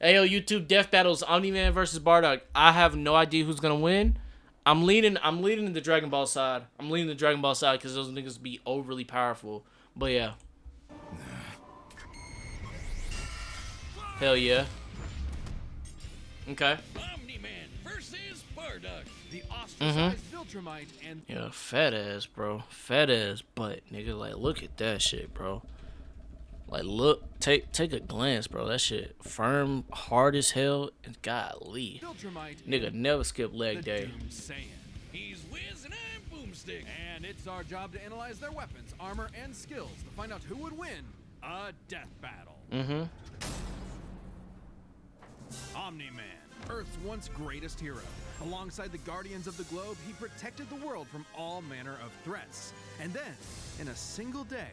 Hey, yo, YouTube Death Battles, Omni-Man versus Bardock. I have no idea who's gonna win. I'm leaning the Dragon Ball side. I'm leaning the Dragon Ball side because those niggas be overly powerful. But yeah. Hell yeah. Okay. Omni-Man versus Bardock. The ostracized Viltrumite and Yeah, fat ass, bro. Fat ass butt, nigga. Like, look at that shit, bro. Like, look, take a glance, bro. That shit firm, hard as hell, and golly. Viltrumite. Nigga never skip leg day. He's Wiz and I'm Boomstick. And it's our job to analyze their weapons, armor, and skills to find out who would win a death battle. Omni-Man, Earth's once greatest hero. Alongside the Guardians of the Globe, he protected the world from all manner of threats. And then, in a single day,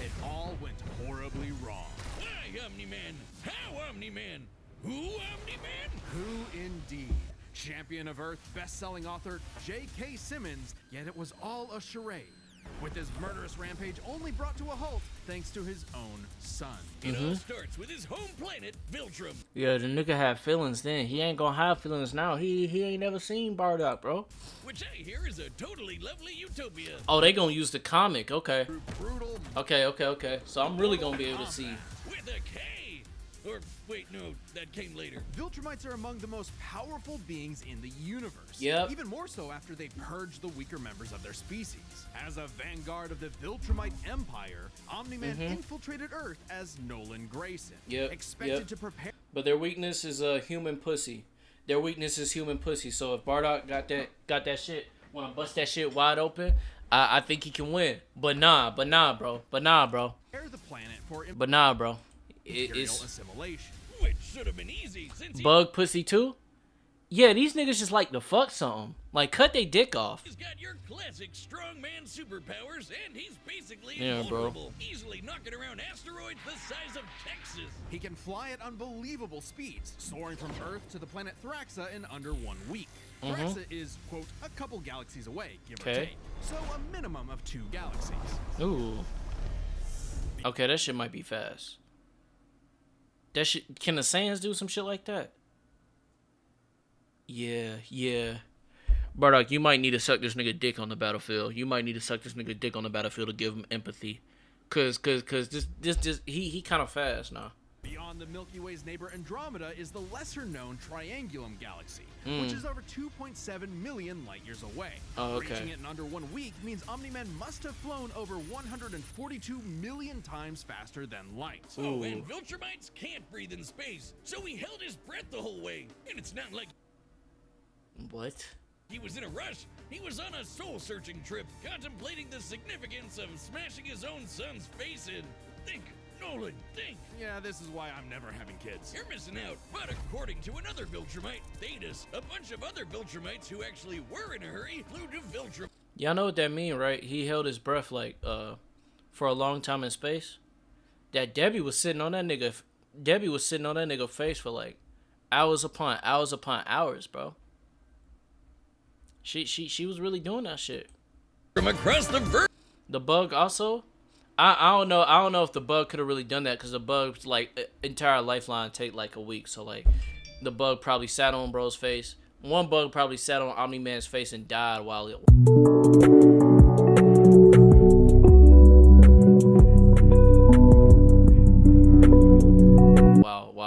it all went horribly wrong. Why, Omni-Man? How, Omni-Man? Who, Omni-Man? Who indeed? Champion of Earth, best-selling author J.K. Simmons, yet it was all a charade, with his murderous rampage only brought to a halt thanks to his own son. It all starts with his home planet, Viltrum. Yeah, the nigga had feelings then. He ain't gonna have feelings now. He ain't never seen Bardock, bro. Which I hear is a totally lovely utopia. Oh, they gonna use the comic. Okay. Brutal. Okay. So I'm really gonna be able to see. With a K. Or, wait, no, that came later. Viltrumites are among the most powerful beings in the universe. Yep. Even more so after they purge the weaker members of their species. As a vanguard of the Viltrumite Empire, Omni-Man infiltrated Earth as Nolan Grayson. Expected to prepare. But their weakness is human pussy. Their weakness is human pussy. So if Bardock got that shit, wanna bust that shit wide open, I think he can win. But nah, bro. The planet for It's assimilation. Which should have been easy since bug pussy too. Yeah, these niggas just like to fuck something. Like, cut they dick off. He's got your classic strongman superpowers, and he's basically Yeah, invulnerable, easily knocking around asteroids the size of Texas. He can fly at unbelievable speeds, soaring from Earth to the planet Thraxa in under 1 week. Thraxa is, quote, a couple galaxies away, give or take. So a minimum of 2 galaxies. Ooh. Okay, that shit might be fast. That shit, can the Saiyans do some shit like that? Yeah. Bardock, you might need to suck this nigga dick on the battlefield. You might need to suck this nigga dick on the battlefield to give him empathy. Cause this he kind of fast now. Beyond the Milky Way's neighbor Andromeda is the lesser-known Triangulum Galaxy, which is over 2.7 million light-years away. Oh, okay. Reaching it in under 1 week means Omni-Man must have flown over 142 million times faster than light. Oh, and Viltrumites can't breathe in space, so he held his breath the whole way. And it's not like What? he was in a rush. He was on a soul-searching trip, contemplating the significance of smashing his own son's face in. Think, Nolan, think. Yeah, this is why I'm never having kids. You're missing out. But according to another Viltrumite, Thetis, a bunch of other Viltrumites who actually were in a hurry flew to Viltrum. Y'all know what that mean, right? He held his breath like for a long time in space. That Debbie was sitting on that nigga face for like hours upon hours, bro. She was really doing that shit. From across the bug also. I don't know if the bug could have really done that because the bug's like entire lifeline take like a week. So like the bug probably sat on bro's face. One bug probably sat on Omni-Man's face and died while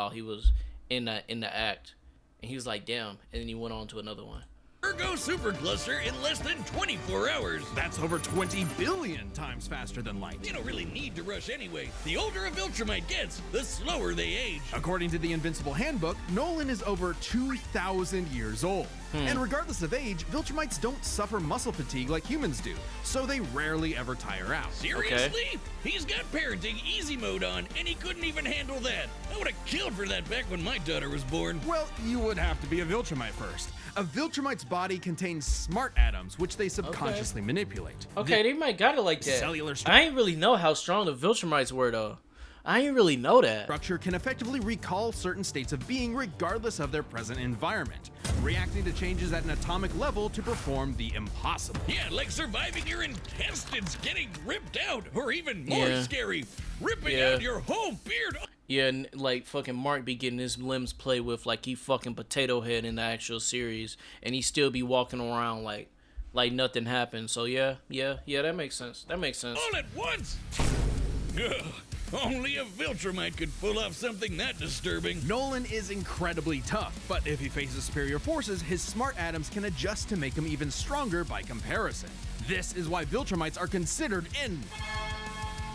he was in the act. And he was like, damn. And then he went on to another one. Virgo supercluster in less than 24 hours. That's over 20 billion times faster than light. You don't really need to rush anyway. The older a Viltrumite gets, the slower they age. According to the Invincible Handbook, Nolan is over 2,000 years old. And regardless of age, Viltrumites don't suffer muscle fatigue like humans do, so they rarely ever tire out. Seriously? Okay. He's got parenting easy mode on, and he couldn't even handle that. I would have killed for that back when my daughter was born. Well, you would have to be a Viltrumite first. A Viltrumite's body contains smart atoms, which they subconsciously manipulate. Okay, they might got it like that. Cellular I ain't really know how strong the Viltrumites were, though. I ain't really know that. Structure can effectively recall certain states of being regardless of their present environment, reacting to changes at an atomic level to perform the impossible. Yeah, like surviving your intestines getting ripped out, or even more scary, ripping out your whole beard. Yeah, and like fucking Mark be getting his limbs played with like he fucking Potato Head in the actual series, and he still be walking around like nothing happened. So yeah, that makes sense. That makes sense. All at once? Ugh, only a Viltrumite could pull off something that disturbing. Nolan is incredibly tough, but if he faces superior forces, his smart atoms can adjust to make him even stronger by comparison. This is why Viltrumites are considered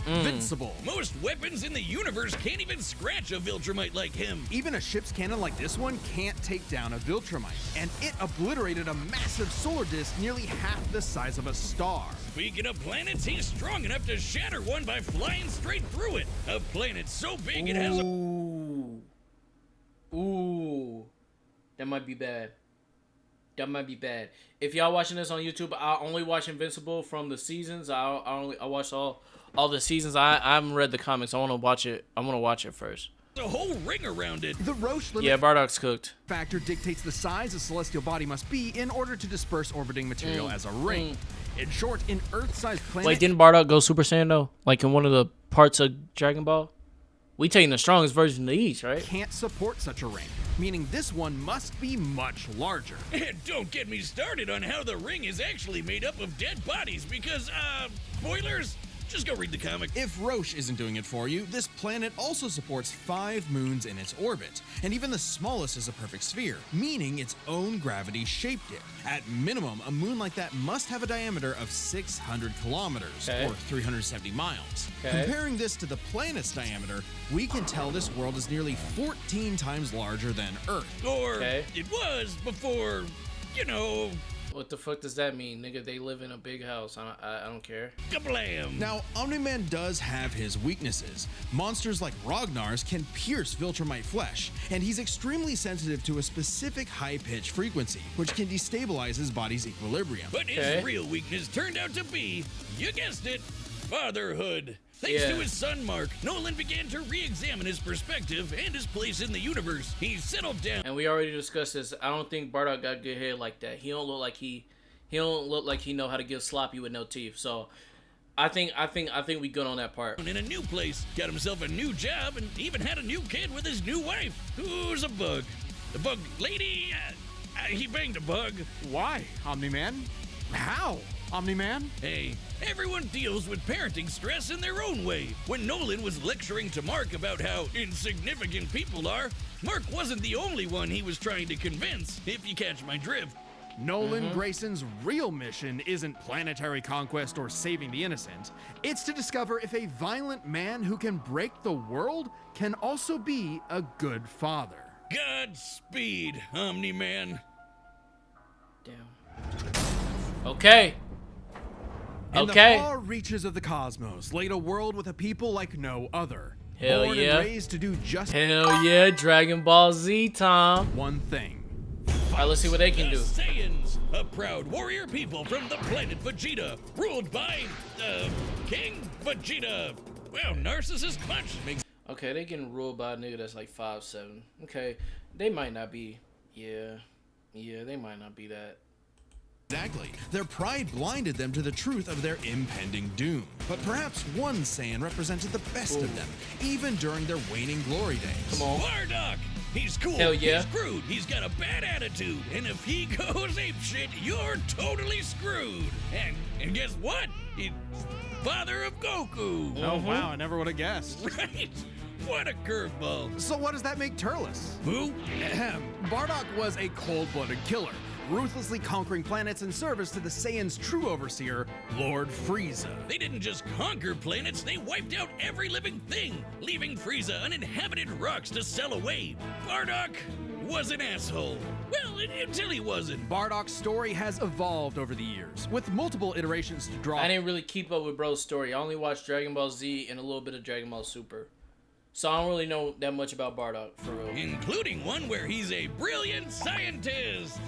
invincible. Most weapons in the universe can't even scratch a Viltrumite like him. Even a ship's cannon like this one can't take down a Viltrumite, and it obliterated a massive solar disk nearly half the size of a star. Speaking of planets, he's strong enough to shatter one by flying straight through it. A planet so big it has a... Ooh, that might be bad. That might be bad. If y'all watching this on YouTube, I only watch Invincible from the seasons. I watched all the seasons. I haven't read the comics. I want to watch it. I want to watch it first. a whole ring around it. The Roche limit Yeah, Bardock's cooked. factor dictates the size a celestial body must be in order to disperse orbiting material as a ring. In short, an Earth-sized planet... Wait, didn't Bardock go Super Saiyan though? Like in one of the parts of Dragon Ball? We taking the strongest version of each, right? can't support such a ring, meaning this one must be much larger. And don't get me started on how the ring is actually made up of dead bodies because, spoilers? Just go read the comic. If Roche isn't doing it for you, this planet also supports 5 moons in its orbit, and even the smallest is a perfect sphere, meaning its own gravity shaped it. At minimum, a moon like that must have a diameter of 600 kilometers, or 370 miles. Comparing this to the planet's diameter, we can tell this world is nearly 14 times larger than Earth. Or it was before, you know... What the fuck does that mean, nigga? They live in a big house. I don't care. Kablam! Now, Omni-Man does have his weaknesses. Monsters like Ragnar's can pierce Viltrumite flesh, and he's extremely sensitive to a specific high-pitched frequency, which can destabilize his body's equilibrium. But his real weakness turned out to be, you guessed it, fatherhood. Thanks to his son Mark, Nolan began to re-examine his perspective and his place in the universe. He settled down. And we already discussed this. I don't think Bardock got good hair like that. He don't look like he know how to give sloppy with no teeth. So I think we good on that part. In a new place, got himself a new job, and even had a new kid with his new wife, who's a bug. The bug lady, he banged a bug. Why, Omni-Man? How, Omni-Man? Hey, everyone deals with parenting stress in their own way. When Nolan was lecturing to Mark about how insignificant people are, Mark wasn't the only one he was trying to convince, if you catch my drift. Nolan Grayson's real mission isn't planetary conquest or saving the innocent. It's to discover if a violent man who can break the world can also be a good father. Godspeed, Omni-Man. Damn. Okay. In the far reaches of the cosmos laid a world with a people like no other. Hell born yeah. and raised to do just Hell yeah, Dragon Ball Z time. one thing. Alright, let's see what they can The do. Saiyans, a proud warrior people from the planet Vegeta, ruled by, King Vegeta. Well, Narcissus Clutch makes... Okay, they getting ruled by a nigga that's like 5'7". Okay, they might not be. Yeah, they might not be that. Exactly. Their pride blinded them to the truth of their impending doom. But perhaps one Saiyan represented the best of them, even during their waning glory days. Come on. Bardock! He's cool, Hell yeah. he's crude, he's got a bad attitude, and if he goes apeshit, you're totally screwed. And guess what? He's father of Goku. Oh wow, I never would have guessed. Right? What a curveball. So what does that make Turles? Who? Bardock was a cold-blooded killer, ruthlessly conquering planets in service to the Saiyan's true overseer, Lord Frieza. They didn't just conquer planets, they wiped out every living thing, leaving Frieza uninhabited rocks to sell away. Bardock was an asshole. Well, until he wasn't. Bardock's story has evolved over the years, with multiple iterations to draw. I didn't really keep up with bro's story. I only watched Dragon Ball Z and a little bit of Dragon Ball Super. So I don't really know that much about Bardock, for real. Including one where he's a brilliant scientist.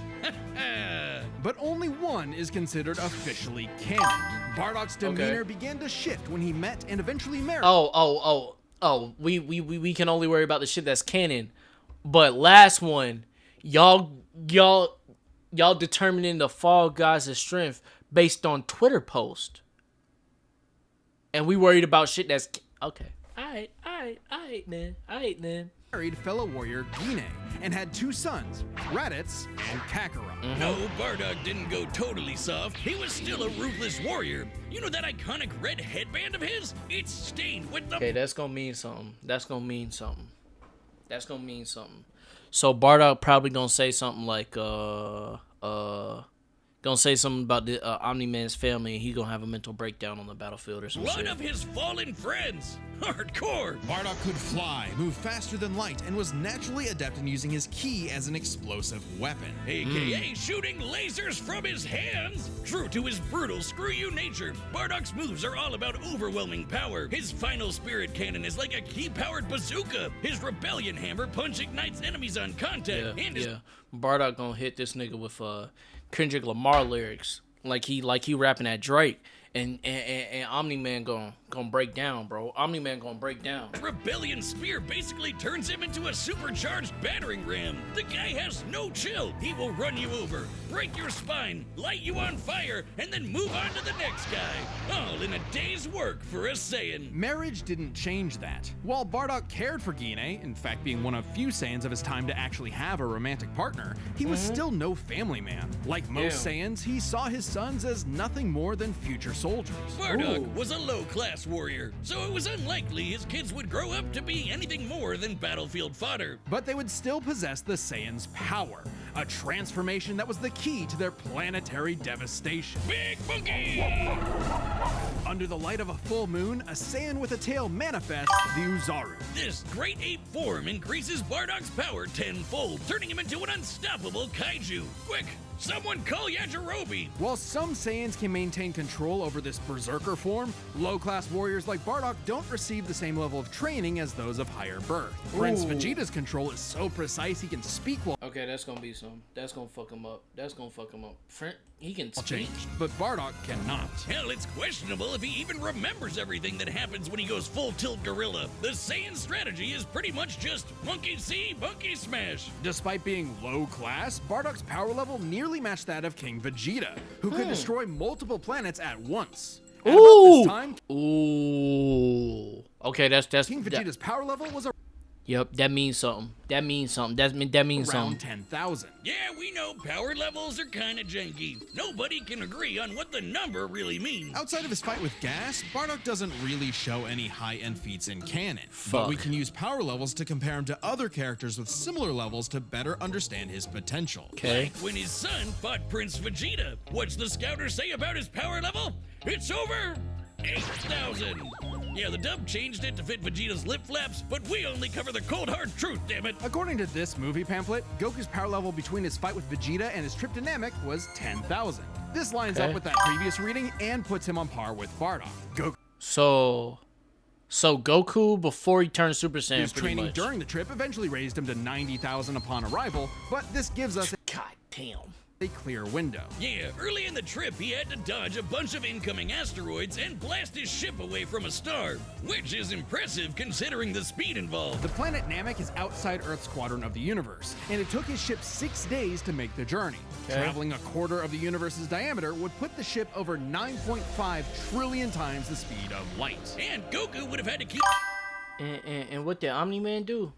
But only one is considered officially canon. Bardock's demeanor began to shift when he met and eventually married. We can only worry about the shit that's canon. But last one, y'all determining the Fall Guys' strength based on Twitter post. And we worried about shit that's okay. Alright, man. Married fellow warrior Gine and had 2 sons, Raditz and Kakarot. No, Bardock didn't go totally soft. He was still a ruthless warrior. You know that iconic red headband of his? It's stained with the... Okay, that's gonna mean something. So Bardock probably gonna say something like, gonna say something about the Omni-Man's family, and he gonna have a mental breakdown on the battlefield or some blood shit. of his fallen friends. Hardcore. Bardock could fly, move faster than light, and was naturally adept in using his ki as an explosive weapon. AKA shooting lasers from his hands. True to his brutal screw-you nature, Bardock's moves are all about overwhelming power. His final spirit cannon is like a ki-powered bazooka. His rebellion hammer punch ignites enemies on contact. Bardock gonna hit this nigga with Kendrick Lamar lyrics, like he rapping at Drake, and Omni-Man gonna break down, bro. Omni-Man gonna break down. Rebellion spear basically turns him into a supercharged battering ram. The guy has no chill. He will run you over, break your spine, light you on fire, and then move on to the next guy. All in a day's work for a Saiyan. Marriage didn't change that. While Bardock cared for Gine, in fact being one of few Saiyans of his time to actually have a romantic partner, he was still no family man. Like most Saiyans, he saw his sons as nothing more than future soldiers. Bardock was a low-class warrior, so it was unlikely his kids would grow up to be anything more than battlefield fodder. But they would still possess the Saiyan's power, a transformation that was the key to their planetary devastation. Big Monkey! Under the light of a full moon, a Saiyan with a tail manifests the Uzaru. This great ape form increases Bardock's power tenfold, turning him into an unstoppable kaiju. Quick, someone call Yajirobe! While some Saiyans can maintain control over this berserker form, low-class warriors like Bardock don't receive the same level of training as those of higher birth. Prince Vegeta's control is so precise he can speak while Okay, that's gonna be some. That's gonna fuck him up. He can speak. changed, but Bardock cannot. Hell, it's questionable if he even remembers everything that happens when he goes full tilt gorilla. The Saiyan strategy is pretty much just monkey see, monkey smash. Despite being low class, Bardock's power level nearly matched that of King Vegeta, who could destroy multiple planets at once. At about this time, Okay, that's King Vegeta's power level was Yep, that means something. That means something. That means Around something. 10,000. Yeah, we know power levels are kinda janky. Nobody can agree on what the number really means. Outside of his fight with Gas, Bardock doesn't really show any high-end feats in canon. But we can use power levels to compare him to other characters with similar levels to better understand his potential. Okay. Like when his son fought Prince Vegeta. What's the scouter say about his power level? It's over 8,000. Yeah, the dub changed it to fit Vegeta's lip flaps, but we only cover the cold hard truth, damn it. According to this movie pamphlet, Goku's power level between his fight with Vegeta and his trip to Namek was 10,000. This lines up with that previous reading and puts him on par with Bardock. Goku So Goku before he turned Super Saiyan, his pretty training much. during the trip eventually raised him to 90,000 upon arrival, but this gives us God damn. a clear window. Yeah, early in the trip, he had to dodge a bunch of incoming asteroids and blast his ship away from a star, which is impressive considering the speed involved. The planet Namek is outside Earth's quadrant of the universe, and it took his ship 6 days to make the journey. Traveling a quarter of the universe's diameter would put the ship over 9.5 trillion times the speed of light. And Goku would have had to keep And what did Omni-Man do?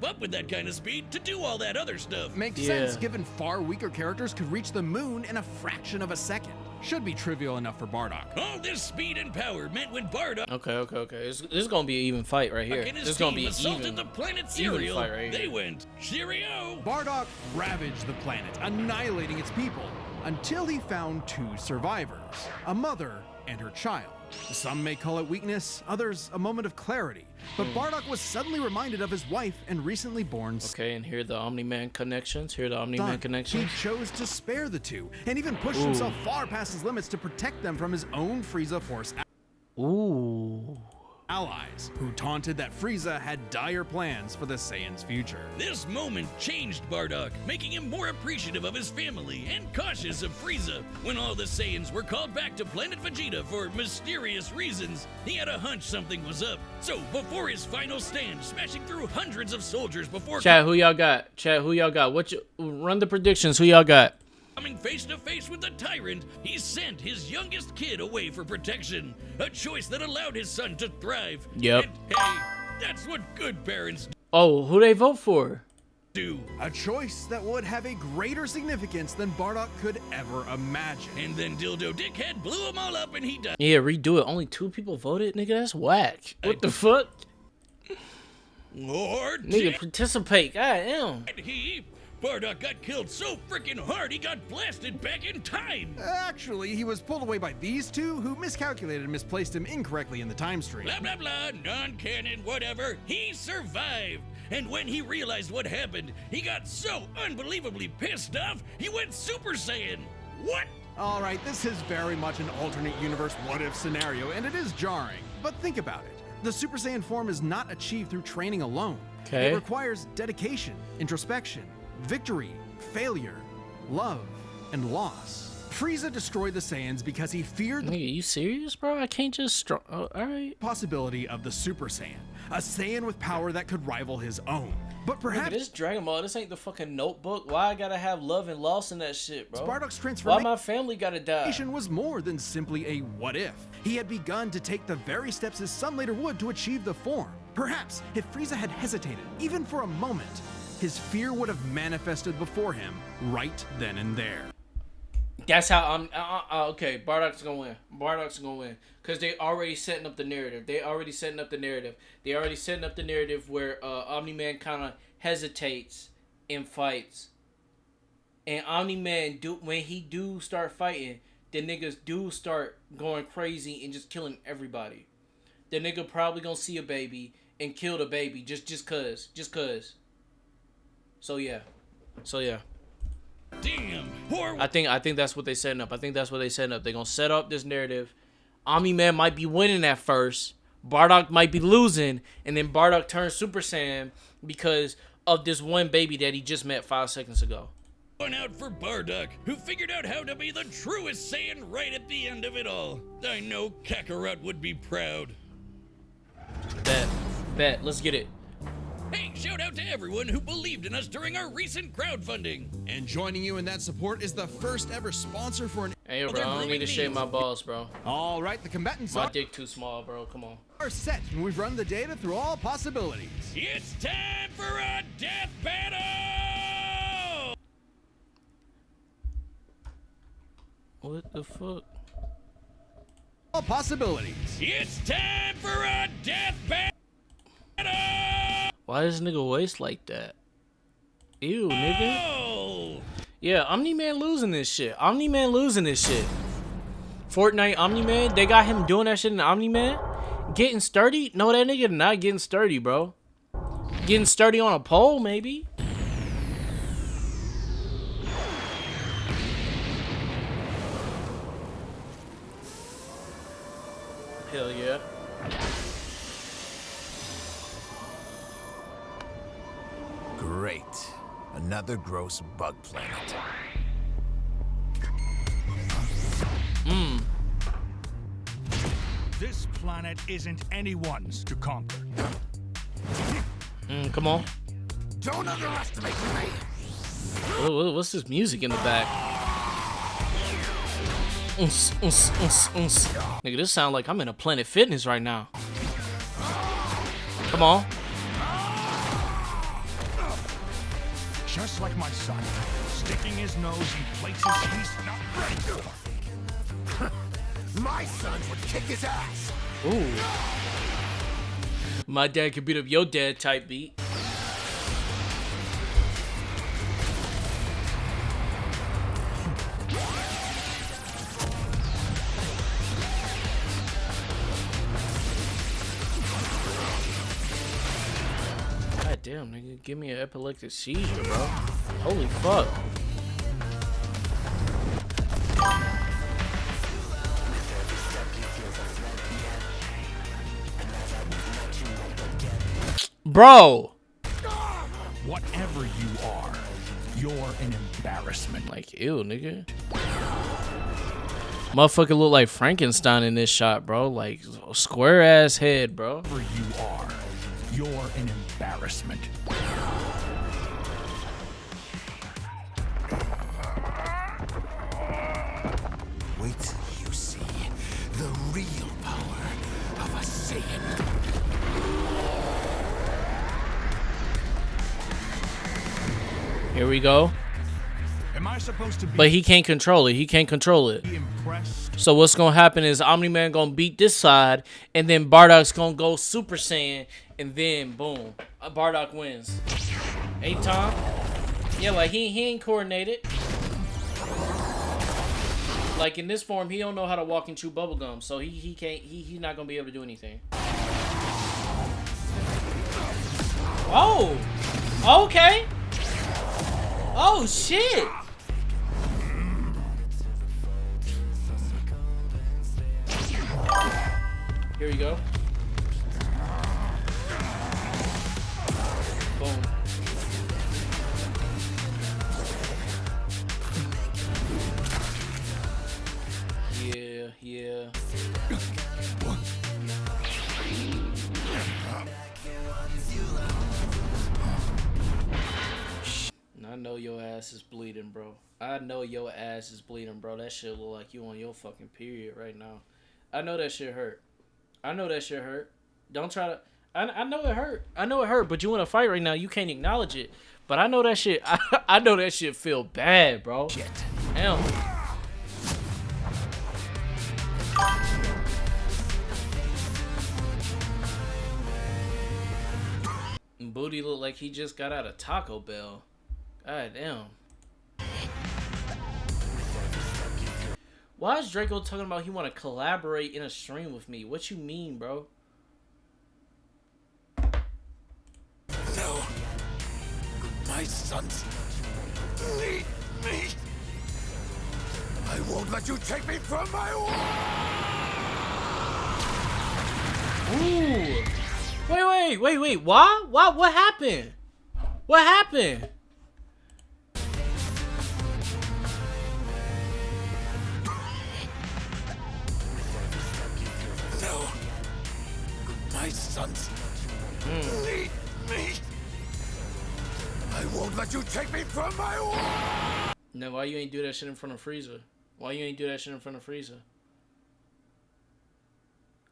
up with that kind of speed to do all that other stuff. Makes sense given far weaker characters could reach the moon in a fraction of a second. Should be trivial enough for Bardock. All this speed and power meant when Bardock Okay. This is gonna be an even fight right here. and This his is gonna team be assaulted even. the planet even Cereal, fight right they here. went, cheerio! Bardock ravaged the planet, annihilating its people, until he found 2 survivors, a mother and her child. Some may call it weakness, others a moment of clarity. But Bardock was suddenly reminded of his wife and recently born son. Okay, and here are the Omni-Man connections. Here are the Omni-Man He connections. chose to spare the 2, and even pushed himself far past his limits to protect them from his own Frieza Force Ooh. allies, who taunted that Frieza had dire plans for the Saiyan's future. This moment changed Bardock, making him more appreciative of his family and cautious of Frieza. When all the Saiyans were called back to Planet Vegeta for mysterious reasons, he had a hunch something was up. So, before his final stand, smashing through hundreds of soldiers before... Chat, who y'all got? What you run the predictions? Who y'all got? Coming face to face with the tyrant, he sent his youngest kid away for protection. A choice that allowed his son to thrive. Yep. And hey, that's what good parents Oh, who they vote for? do. A choice that would have a greater significance than Bardock could ever imagine. And then Dildo Dickhead blew them all up and he died. Yeah, redo it. Only 2 people voted, nigga. That's whack. What the fuck? Or Nigga, participate. God damn. did he? Bardock got killed so freaking hard he got blasted back in time. Actually, he was pulled away by these two who miscalculated and misplaced him incorrectly in the time stream. Blah, blah, blah, non-canon, whatever. He survived. And when he realized what happened, he got so unbelievably pissed off, he went Super Saiyan. What? All right, this is very much an alternate universe what-if scenario, and it is jarring. But think about it. The Super Saiyan form is not achieved through training alone. Okay. It requires dedication, introspection, victory, failure, love, and loss. Frieza destroyed the Saiyans because he feared the Nigga, you serious, bro? I can't just oh, alright. possibility of the Super Saiyan, a Saiyan with power that could rival his own. But Nigga, perhaps this Dragon Ball, this ain't the fucking Notebook. Why I gotta have love and loss in that shit, bro? Bardock's Why transformation my family gotta die? was more than simply a what-if. He had begun to take the very steps his son later would to achieve the form. Perhaps, if Frieza had hesitated, even for a moment, his fear would have manifested before him right then and there. That's how I'm. Okay, Bardock's gonna win. Bardock's gonna win because they already setting up the narrative. They already setting up the narrative where Omni-Man kind of hesitates in fights, and Omni-Man when he do start fighting, the niggas do start going crazy and just killing everybody. The nigga probably gonna see a baby and kill the baby just cause. So yeah. Damn. Poor I think that's what they setting up. They're gonna set up this narrative. Omni-Man might be winning at first. Bardock might be losing, and then Bardock turns Super Saiyan because of this one baby that he just met 5 seconds ago. one out for Bardock, who figured out how to be the truest Saiyan right at the end of it all. I know Kakarot would be proud. Bet. Let's get it. Hey, shout out to everyone who believed in us during our recent crowdfunding. And joining you in that support is the first ever sponsor for an... Hey, bro, I don't need to shave my balls, bro. All right, the combatants My dick too small, bro. Come on. are set, and we've run the data through all possibilities. It's time for a death battle! What the fuck? All possibilities. It's time for a death battle! Why does nigga waist like that? Ew, nigga. Oh! Yeah, Omni-Man losing this shit. Fortnite Omni-Man, they got him doing that shit in Omni-Man? Getting sturdy? No, that nigga not getting sturdy, bro. Getting sturdy on a pole, maybe? Hell yeah. Great. Another gross bug planet. This planet isn't anyone's to conquer. Come on. Don't underestimate me! What's this music in the back? Nigga, this sound like I'm in a Planet Fitness right now. Come on. Just like my son, sticking his nose in places he's not ready for. My sons would kick his ass! Ooh. My dad could beat up your dad type beat. God damn, nigga, give me an epileptic seizure, bro. Holy fuck. Bro! Whatever you are, you're an embarrassment. Like, ew, nigga. Motherfucker look like Frankenstein in this shot, bro. Like, square ass head, bro. Whatever you are, you're an embarrassment. Here we go. Am I supposed to be But he can't control it. He can't control it. impressed? So what's gonna happen is Omni-Man gonna beat this side, and then Bardock's gonna go Super Saiyan, and then boom, Bardock wins. Hey Tom, yeah, like he ain't coordinated. Like in this form, he don't know how to walk and chew bubblegum, so he can't. He's not gonna be able to do anything. Oh, okay. Oh shit. Here we go. Boom. Yeah. I know your ass is bleeding, bro. I know your ass is bleeding, bro. That shit look like you on your fucking period right now. I know that shit hurt. I know that shit hurt. Don't try to. I know it hurt. I know it hurt, but you in a fight right now. You can't acknowledge it. But I know that shit. I know that shit feel bad, bro. Shit. Damn. Booty look like he just got out of Taco Bell. God damn. Why is Draco talking about he want to collaborate in a stream with me? What you mean, bro? No. My sons need me. I won't let you take me from my Ooh. Wait. Why? What happened? What happened? No. My sons need me. I won't let you take me from my No, why you ain't do that shit in front of Frieza? Why you ain't do that shit in front of Frieza?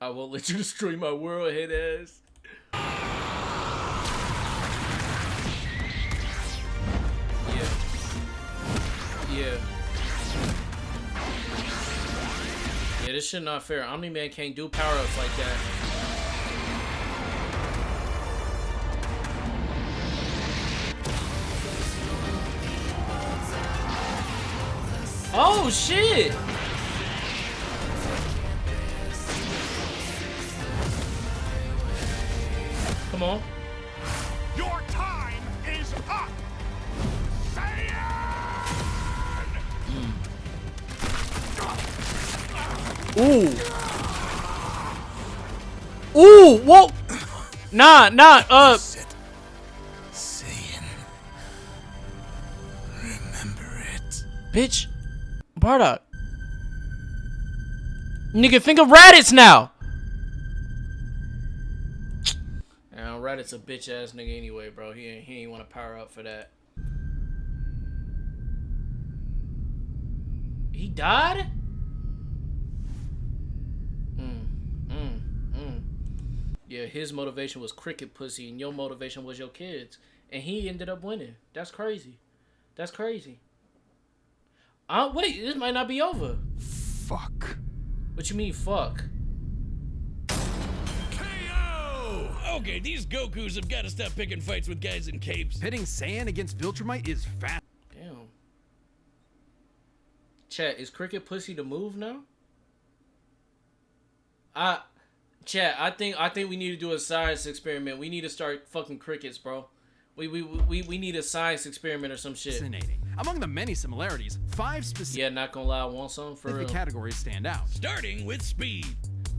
I won't let you destroy my world, head ass. Yeah, this shit not fair. Omni-Man can't do power-ups like that. Oh, shit! Come on. Your time is up! Ooh. Ooh, whoa. Nah. Saiyan. Remember it. Bitch. Bardock. Nigga, think of Raditz now. Now, Raditz a bitch ass nigga anyway, bro. He ain't want to power up for that. He died? Yeah, his motivation was cricket pussy, and your motivation was your kids, and he ended up winning. That's crazy. That's crazy. Wait, this might not be over. Fuck. What you mean, fuck? KO! Okay, these Gokus have got to stop picking fights with guys in capes. Pitting Saiyan against Viltrumite is fast. Damn. Chat, is cricket pussy the move now? Chat, I think we need to do a science experiment. We need to start fucking crickets, bro. We need a science experiment or some shit. Fascinating. Among the many similarities, 5 specific Yeah, not gonna lie, I want some for real. categories stand out. Starting with speed.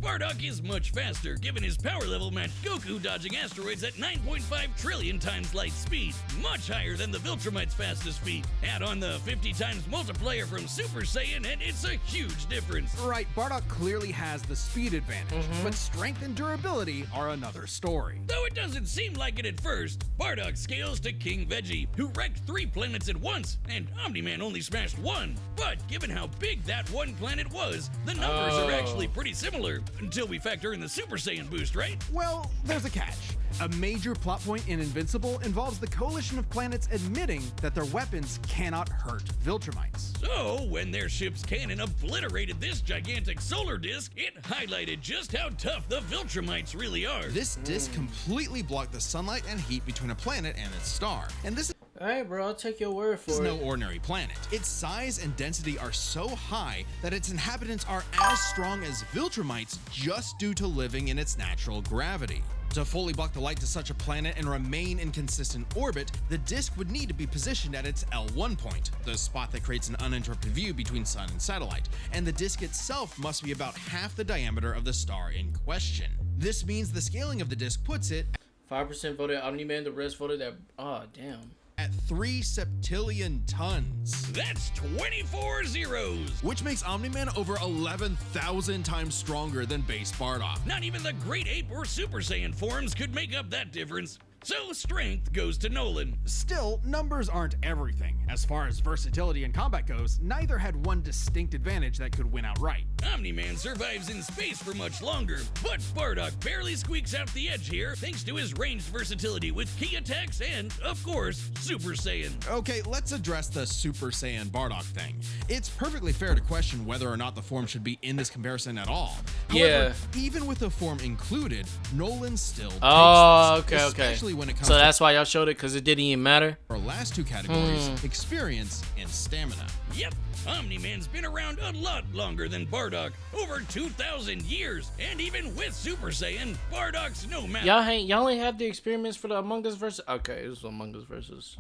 Bardock is much faster, given his power level matched Goku dodging asteroids at 9.5 trillion times light speed, much higher than the Viltrumite's fastest speed. Add on the 50 times multiplier from Super Saiyan, and it's a huge difference. Right, Bardock clearly has the speed advantage, but strength and durability are another story. Though it doesn't seem like it at first, Bardock scales to King Veggie, who wrecked 3 planets at once, and Omni-Man only smashed 1. But given how big that one planet was, the numbers are actually pretty similar. Until we factor in the Super Saiyan boost, right? Well, there's a catch. A major plot point in Invincible involves the coalition of planets admitting that their weapons cannot hurt Viltrumites. So, when their ship's cannon obliterated this gigantic solar disk, it highlighted just how tough the Viltrumites really are. This disk completely blocked the sunlight and heat between a planet and its star. And this Alright, bro, I'll take your word is for no it. ordinary planet. Its size and density are so high that its inhabitants are as strong as Viltrumites just due to living in its natural gravity. To fully block the light to such a planet and remain in consistent orbit, the disk would need to be positioned at its L1 point, the spot that creates an uninterrupted view between sun and satellite, and the disk itself must be about half the diameter of the star in question. This means the scaling of the disk puts it 5% voted Omni-Man, the rest voted that. Oh, damn. at 3 septillion tons. That's 24 zeros. Which makes Omni-Man over 11,000 times stronger than base Bardock. Not even the Great Ape or Super Saiyan forms could make up that difference. So strength goes to Nolan. Still, numbers aren't everything. As far as versatility in combat goes, neither had one distinct advantage that could win outright. Omni-Man survives in space for much longer, but Bardock barely squeaks out the edge here thanks to his ranged versatility with key attacks and, of course, Super Saiyan. Okay, let's address the Super Saiyan Bardock thing. It's perfectly fair to question whether or not the form should be in this comparison at all. However, even with the form included, Nolan still takes Oh, this, okay. especially when it comes So to that's why y'all showed it, because it didn't even matter? our last two categories, experience and stamina. Yep, Omni-Man's been around a lot longer than Bardock, over 2,000 years, and even with Super Saiyan, Bardock's no match. Y'all ain't have the experiments for the Among Us versus. Okay, this is Among Us versus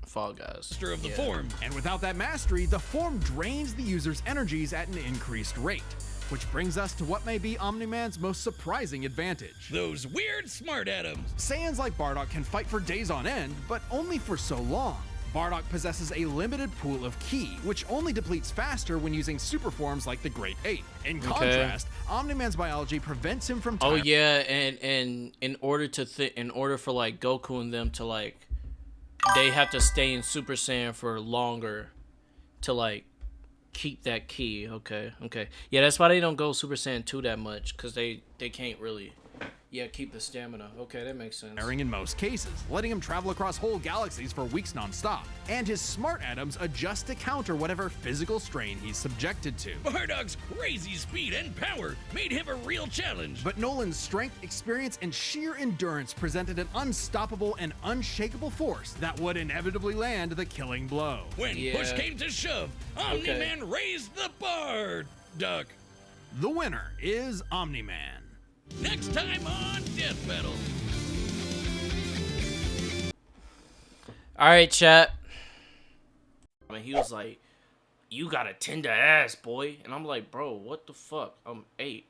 Fall Guys. Master of the form. And without that mastery, the form drains the user's energies at an increased rate. Which brings us to what may be Omni-Man's most surprising advantage. Those weird smart atoms. Saiyans like Bardock can fight for days on end, but only for so long. Bardock possesses a limited pool of ki, which only depletes faster when using super forms like the Great Ape. In contrast, Omni-Man's biology prevents him from Oh yeah, and in order for like Goku and them to like, they have to stay in Super Saiyan for longer to like keep that key. Okay. Yeah, that's why they don't go Super Saiyan 2 that much, because they can't really, keep the stamina. Okay, that makes sense. in most cases, letting him travel across whole galaxies for weeks non-stop. And his smart atoms adjust to counter whatever physical strain he's subjected to. Bardock's crazy speed and power made him a real challenge. But Nolan's strength, experience, and sheer endurance presented an unstoppable and unshakable force that would inevitably land the killing blow. When push came to shove, Omni-Man raised the bar. Duck. The winner is Omni-Man. Next time on Death Battle. All right, chat. I mean, he was like, "You got a tender ass, boy," and I'm like, "Bro, what the fuck? I'm 8."